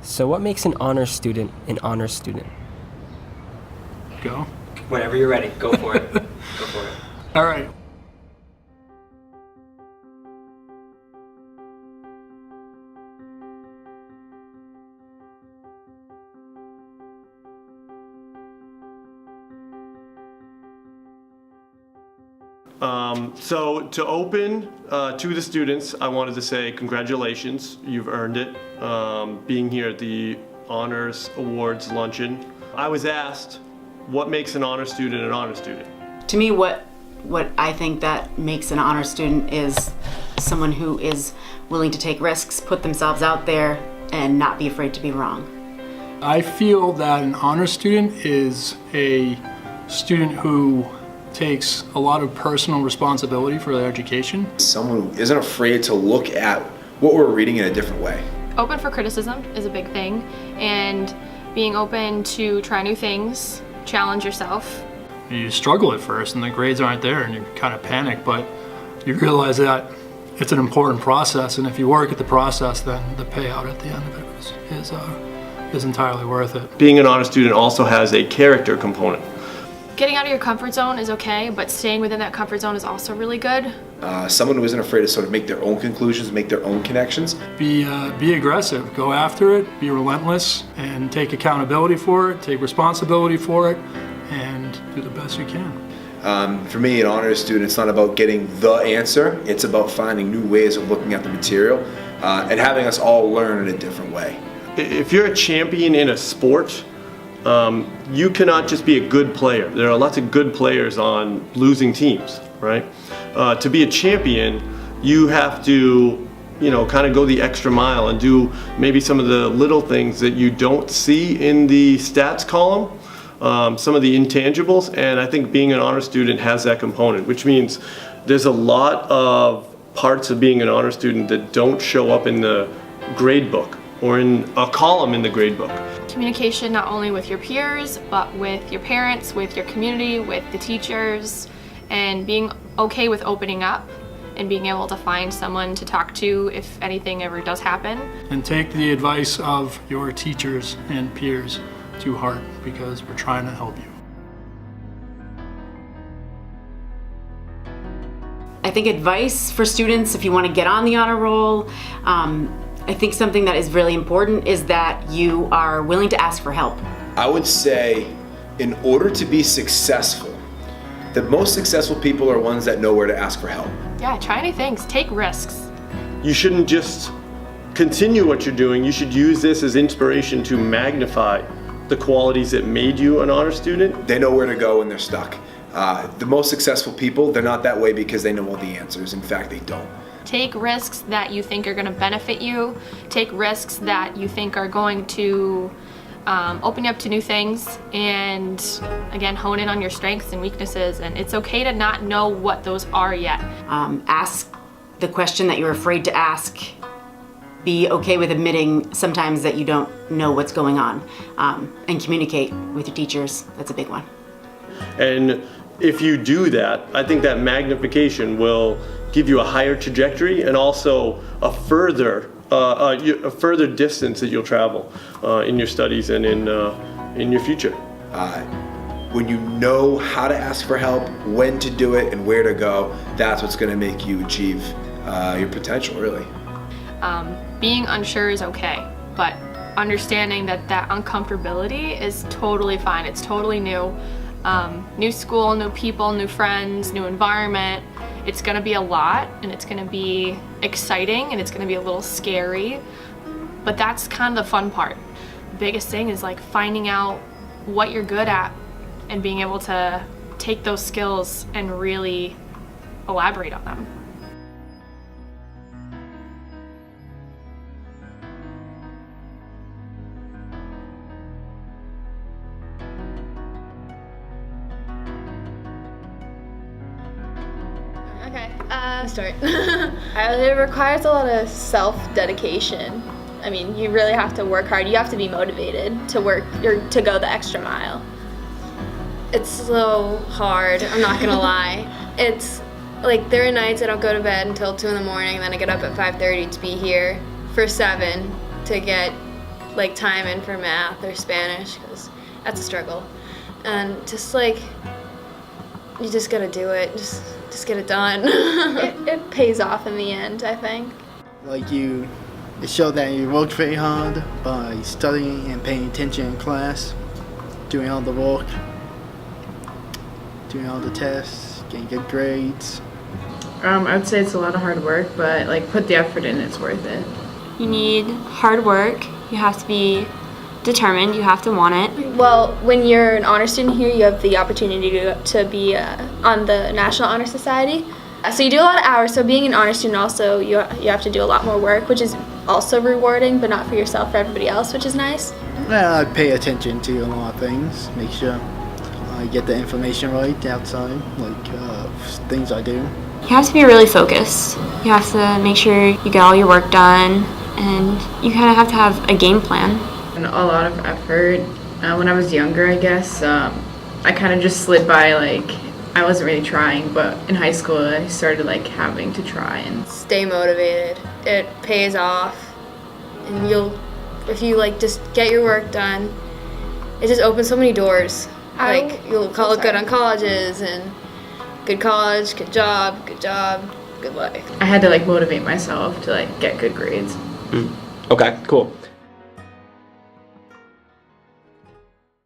So what makes an honor student an honor student? Go. Whenever you're ready, go for it. Go for it. All right. So to open to the students, I wanted to say congratulations, you've earned it, being here at the Honors Awards Luncheon. I was asked, what makes an honor student an honor student? To me, what I think that makes an honor student is someone who is willing to take risks, put themselves out there, and not be afraid to be wrong. I feel that an honor student is a student who takes a lot of personal responsibility for their education. Someone who isn't afraid to look at what we're reading in a different way. Open for criticism is a big thing, and being open to try new things, challenge yourself. You struggle at first and the grades aren't there and you kind of panic, but you realize that it's an important process, and if you work at the process, then the payout at the end of it is entirely worth it. Being an honor student also has a character component. Getting out of your comfort zone is okay, but staying within that comfort zone is also really good. Someone who isn't afraid to sort of make their own conclusions, make their own connections. Be aggressive, go after it, be relentless, and take accountability for it, take responsibility for it, and do the best you can. For me, an honors student, it's not about getting the answer, it's about finding new ways of looking at the material and having us all learn in a different way. If you're a champion in a sport, you cannot just be a good player. There are lots of good players on losing teams, right? To be a champion, you have to, kind of go the extra mile and do maybe some of the little things that you don't see in the stats column, some of the intangibles, and I think being an honor student has that component, which means there's a lot of parts of being an honor student that don't show up in the grade book or in a column in the grade book. Communication not only with your peers, but with your parents, with your community, with the teachers, and being okay with opening up and being able to find someone to talk to if anything ever does happen. And take the advice of your teachers and peers to heart, because we're trying to help you. I think advice for students, if you want to get on the honor roll, I think something that is really important is that you are willing to ask for help. I would say, in order to be successful, the most successful people are ones that know where to ask for help. Yeah, try new things, take risks. You shouldn't just continue what you're doing, you should use this as inspiration to magnify the qualities that made you an honor student. They know where to go when they're stuck. The most successful people, they're not that way because they know all the answers. In fact, they don't. Take risks that you think are going to benefit you. Take risks that you think are going to open you up to new things, and again, hone in on your strengths and weaknesses, and it's okay to not know what those are yet. Ask the question that you're afraid to ask. Be okay with admitting sometimes that you don't know what's going on, and communicate with your teachers. That's a big one. And if you do that, I think that magnification will give you a higher trajectory and also a further distance that you'll travel in your studies and in your future. When you know how to ask for help, when to do it, and where to go, that's what's going to make you achieve your potential, really. Being unsure is okay, but understanding that uncomfortability is totally fine. It's totally new. New school, new people, new friends, new environment. It's gonna be a lot, and it's gonna be exciting, and it's gonna be a little scary, but that's kind of the fun part. The biggest thing is like finding out what you're good at and being able to take those skills and really elaborate on them. Okay, start. It requires a lot of self-dedication. I mean, you really have to work hard. You have to be motivated to work or to go the extra mile. It's so hard, I'm not gonna lie. It's like there are nights I don't go to bed until 2 in the morning, and then I get up at 5:30 to be here for 7 to get like time in for math or Spanish because that's a struggle. And just like, you just gotta do it. Just get it done. It pays off in the end, I think. Like it showed that you worked very hard by studying and paying attention in class, doing all the work, doing all the tests, getting good grades. I would say it's a lot of hard work, but like put the effort in, it's worth it. You need hard work. You have to be determined. You have to want it. Well, when you're an honor student here, you have the opportunity to be on the National Honor Society. So you do a lot of hours. So being an honor student also, you have to do a lot more work, which is also rewarding, but not for yourself, for everybody else, which is nice. Well, I pay attention to a lot of things. Make sure I get the information right outside, like things I do. You have to be really focused. You have to make sure you get all your work done, and you kind of have to have a game plan. And a lot of effort. When I was younger, I guess, I kind of just slid by, like, I wasn't really trying, but in high school I started like having to try and Stay motivated. It pays off, and if you like just get your work done, it just opens so many doors. Like you'll look good on colleges and good college, good job, good life. I had to like motivate myself to like get good grades. Okay, cool.